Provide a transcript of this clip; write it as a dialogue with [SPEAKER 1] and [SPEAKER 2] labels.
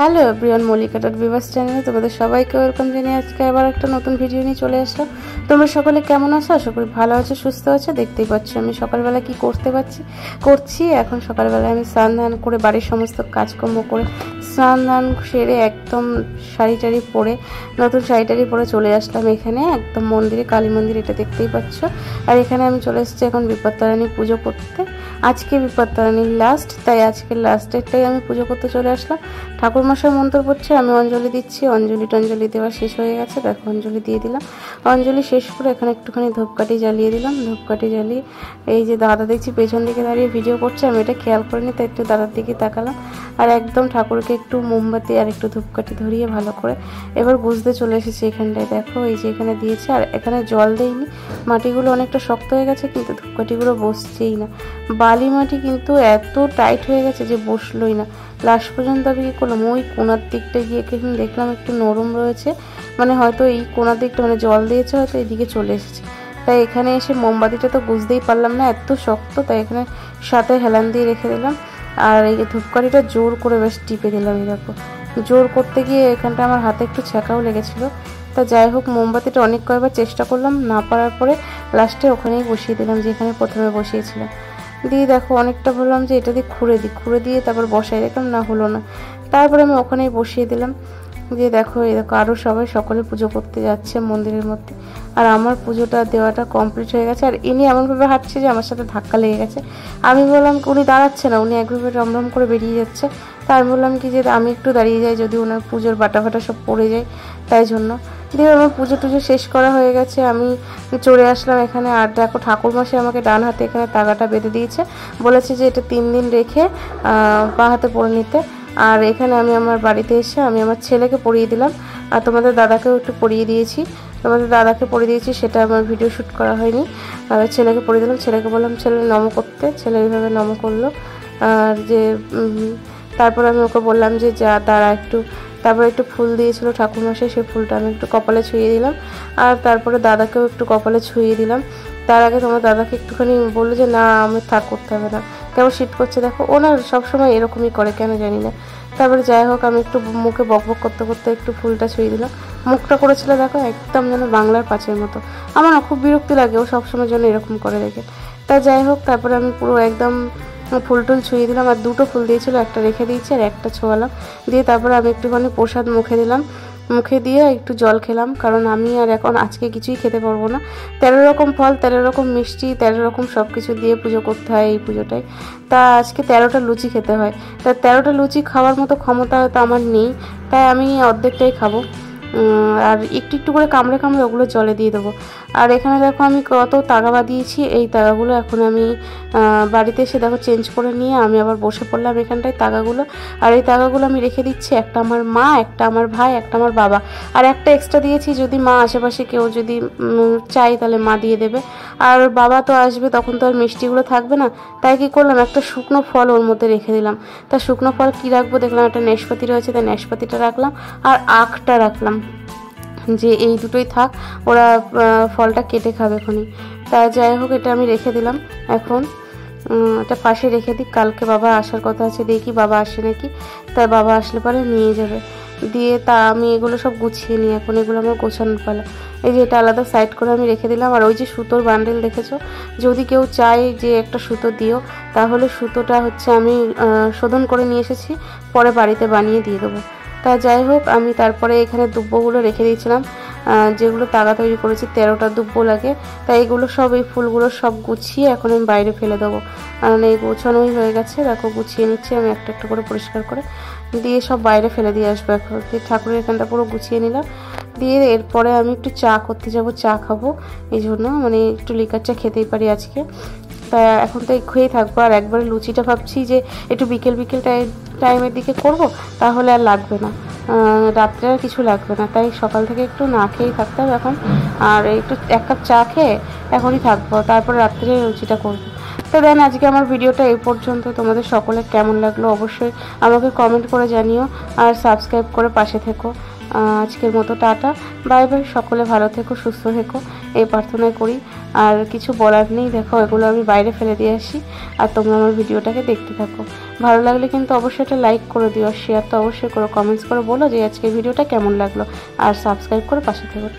[SPEAKER 1] Hello everyone, Mallika dot viewers চ্যানেলে তোমাদের সবাইকে ওয়েলকাম জানিয়ে আজকে আবার একটা নতুন ভিডিও নিয়ে চলে আসলাম। তোমরা সকলে কেমন আছো? আশা করি ভালো আছো, সুস্থ আছো। দেখতেই পাচ্ছ আমি সকালবেলা কি করছি। এখন সকালবেলা আমি স্নান ধান করে বাড়ির সমস্ত কাজকর্ম করে স্নান ধান সেরে একদম শাড়ি টাড়ি পরে নতুন শাড়ি টাড়ি পরে চলে আসলাম এখানে একদম মন্দিরে, কালী মন্দির, এটা দেখতেই পাচ্ছ। আর এখানে আমি চলে এসেছি এখন বিপত্তারিণী পুজো করতে। আজকে বিপত্তারিণীর লাস্ট, তাই আজকের লাস্টেরটাই আমি পুজো করতে চলে আসলাম। ঠাকুরমশাই মন্ত্র পড়ছে, আমি অঞ্জলি দিচ্ছি। অঞ্জলি দেওয়া শেষ হয়ে গেছে, দেখো অঞ্জলি দিয়ে দিলাম। অঞ্জলি শেষ করে এখানে একটুখানি ধূপকাঠি জ্বালিয়ে দিলাম। ধূপকাঠি জ্বালিয়ে এই যে দাদা দেখছি পেছন দিকে দাঁড়িয়ে ভিডিও করছে, আমি এটা খেয়াল করিনি, তাই একটু দাদার দিকে তাকালাম। আর একদম ঠাকুরকে একটু মোমবাতি আর একটু ধূপকাঠি ধরিয়ে ভালো করে এবার গুজতে চলে এসেছি এখানটায়। দেখো এই যে এখানে দিয়েছে, আর এখানে জল দেয়নি, মাটিগুলো অনেকটা শক্ত হয়ে গেছে কিন্তু ধূপকাঠিগুলো বসছেই না। বালি মাটি কিন্তু এত টাইট হয়ে গেছে যে বসলোই না। লাস্ট পর্যন্ত আমি কী করলাম, ওই কোনার দিকটা গিয়ে দেখলাম একটু নরম রয়েছে, মানে হয়তো এই কোনার দিকটা মানে জল দিয়েছে, হয়তো এইদিকে চলে এসেছে। তাই এখানে এসে মোমবাতিটা তো বুঝতেই পারলাম না, এত শক্ত, তাই এখানে সাথে হেলান দিয়ে রেখে দিলাম। আর এই ধূপকাঠিটা জোর করে বেশ টিপে দিলাম। এরকম জোর করতে গিয়ে এখানটা আমার হাতে একটু ছ্যাঁকাও লেগেছিলো। তা যাই হোক, মোমবাতিটা অনেক কয়েকবার চেষ্টা করলাম, না পারার পরে লাস্টে ওখানেই বসিয়ে দিলাম যেখানে প্রথমে বসিয়েছিলাম। দিয়ে দেখো অনেকটা বললাম যে এটা দিয়ে খুঁড়ে দিয়ে তারপর বসাই দেখলাম, না হলো না। তারপরে আমি ওখানেই বসিয়ে দিলাম। দিয়ে দেখো আরও সকলে পুজো করতে যাচ্ছে মন্দিরের মধ্যে। আর আমার পুজোটা দেওয়াটা কমপ্লিট হয়ে গেছে। আর ইনি এমনভাবে হাঁটছে যে আমার সাথে ধাক্কা লেগে গেছে। আমি বললাম উনি দাঁড়াচ্ছে না, উনি একভাবে রমরম করে বেরিয়ে যাচ্ছে। তাই আমি বললাম কি যে আমি একটু দাঁড়িয়ে যাই, যদি ওনার পুজোর বাটা ফাটা সব পড়ে যায়, তাই জন্য। দিয়ে আমার পুজো টুজো শেষ করা হয়ে গেছে, আমি চলে আসলাম এখানে। আর দেখো ঠাকুরমশাই আমাকে ডান হাতে এখানে তাগাটা বেঁধে দিয়েছে, বলেছে যে এটা 3 দিন রেখে বাঁ হাতে পরে নিতে। আর এখানে আমি আমার বাড়িতে এসে আমি আমার ছেলেকে পরিয়ে দিলাম, আর তোমাদের দাদাকেও একটু পরিয়ে দিয়েছি। সেটা আমার ভিডিও শ্যুট করা হয়নি। আর ছেলেকে পরিয়ে দিলাম, ছেলেকে বললাম ছেলে নম করতে, ছেলে এইভাবে নম করলো। আর যে তারপর আমি ওকে বললাম যে যা দাঁড়া একটু, তারপরে একটু ফুল দিয়েছিল ঠাকুরমশাই, সেই ফুলটা আমি একটু কপালে ছুঁয়ে দিলাম। আর তারপরে দাদাকেও একটু কপালে ছুঁয়ে দিলাম। তার আগে তোমার দাদাকে একটুখানি বললো যে না আমি থাক করতে হবে না, কেমন শীত করছে দেখো। ও না সবসময় এরকমই করে, কেন জানি না। তারপরে যাই হোক, আমি একটু মুখে বকবক করতে করতে একটু ফুলটা ছুঁয়ে দিলাম। মুখটা করেছিল দেখো একদম যেন বাংলার পাঁচের মতো। আমার না খুব বিরক্তি লাগে ও সবসময় যেন এরকম করে দেখে। তা যাই হোক, তারপরে আমি পুরো একদম ফুল টুল ছুঁয়ে দিলাম। আর 2টো ফুল দিয়েছিল, একটা রেখে দিয়েছি আর একটা ছোঁয়ালাম। দিয়ে তারপরে আমি একটুখানি প্রসাদ মুখে দিলাম, মুখে দিয়ে একটু জল খেলাম, কারণ আমি আর এখন আজকে কিছুই খেতে পারবো না। 13 রকম ফল, 13 রকম মিষ্টি, 13 রকম সব কিছু দিয়ে পুজো করতে হয় এই পুজোটায়। তা আজকে 13টা লুচি খেতে হয়। তা 13টা লুচি খাওয়ার মতো ক্ষমতা হয়তো আমার নেই, তাই আমি অর্ধেকটাই খাবো। আর একটু একটু করে কামড়ে ওগুলো জলে দিয়ে দেবো। আর এখানে দেখো আমি কত তাগা বাঁধিয়েছি, এই তাগাগুলো এখন আমি বাড়িতে এসে দেখো চেঞ্জ করে নিয়ে আমি আবার বসে পড়লাম এখানটায় তাগাগুলো। আর এই তাগাগুলো আমি রেখে দিচ্ছি, একটা আমার মা, একটা আমার ভাই, একটা আমার বাবা, আর একটা এক্সট্রা দিয়েছি যদি মা আশেপাশে কেউ যদি চাই তাহলে মা দিয়ে দেবে। আর বাবা তো আসবে, তখন তো আর মিষ্টিগুলো থাকবে না, তাই কী করলাম একটা শুকনো ফল ওর মধ্যে রেখে দিলাম। তা শুকনো ফল কী রাখবো দেখলাম একটা নাশপাতি রয়েছে, তাই নাশপাতিটা রাখলাম আর আখটা রাখলাম, যে এই দুটোই থাক, ওরা ফলটা কেটে খাবে এখনই। তা যাই হোক, এটা আমি রেখে দিলাম। এখন এটা পাশে রেখে দিই, কালকে বাবা আসার কথা আছে, দেখি বাবা আসে নাকি, তাই বাবা আসলে পরে নিয়ে যাবে। দিয়ে তা আমি এগুলো সব গুছিয়ে নিই, এখন এগুলো আমার গোছানোর পালা। এই যে এটা আলাদা সাইড করে আমি রেখে দিলাম। আর ওই যে সুতোর বান্ডেল দেখেছো, যদি কেউ চায় যে একটা সুতো দিও, তাহলে সুতোটা হচ্ছে আমি শোধন করে নিয়ে এসেছি, পরে বাড়িতে বানিয়ে দিয়ে দেবো। তা যাই হোক, আমি তারপরে এখানে দুব্বগুলো রেখে দিয়েছিলাম, যেগুলো তাগা তৈরি করেছি, 13টা দুব্ব লাগে। তাই এগুলো সব, এই ফুলগুলো সব গুছিয়ে এখন আমি বাইরে ফেলে দেবো, কারণ এই গোছানোই হয়ে গেছে। দেখো গুছিয়ে নিচ্ছি আমি একটা একটা করে পরিষ্কার করে, দিয়ে সব বাইরে ফেলে দিয়ে আসবো। এখন ঠাকুরের এখানটা পুরো গুছিয়ে নিলাম। দিয়ে এরপরে আমি একটু চা করতে যাব, চা খাবো, এই জন্য মানে একটু লিকার চা খেতেই পারি আজকে। তা এখন তো খেয়েই থাকবো। আর একবারে লুচিটা ভাবছি যে একটু বিকেল টাইমের দিকে করব, তাহলে আর লাগবে না, রাত্রে আর কিছু লাগবে না। তাই সকাল থেকে একটু না খেয়েই থাকতে হবে এখন। আর একটু 1 কাপ চা খেয়ে এখনই থাকবো, তারপর রাত্রে লুচিটা করবো। তো দেন আজকে আমার ভিডিওটা এই পর্যন্ত। তোমাদের সকলে কেমন লাগলো অবশ্যই আমাকে কমেন্ট করে জানিও, আর সাবস্ক্রাইব করে পাশে থেকো। আজকের মতো টাটা, বাই বাই। সকলে ভালো থেকো, সুস্থ থেকো, এই প্রার্থনা করি। আর কিছু বলার নেই, দেখো এগুলো আমি বাইরে ফেলে দিয়ে আসি আর তোমরা আমার ভিডিওটাকে দেখতে থাকো। ভালো লাগলে কিন্তু অবশ্যই একটা লাইক করে দিও, শেয়ার তো অবশ্যই করো, কমেন্টস করে বলো যে আজকের ভিডিওটা কেমন লাগলো, আর সাবস্ক্রাইব করে পাশে থেকো।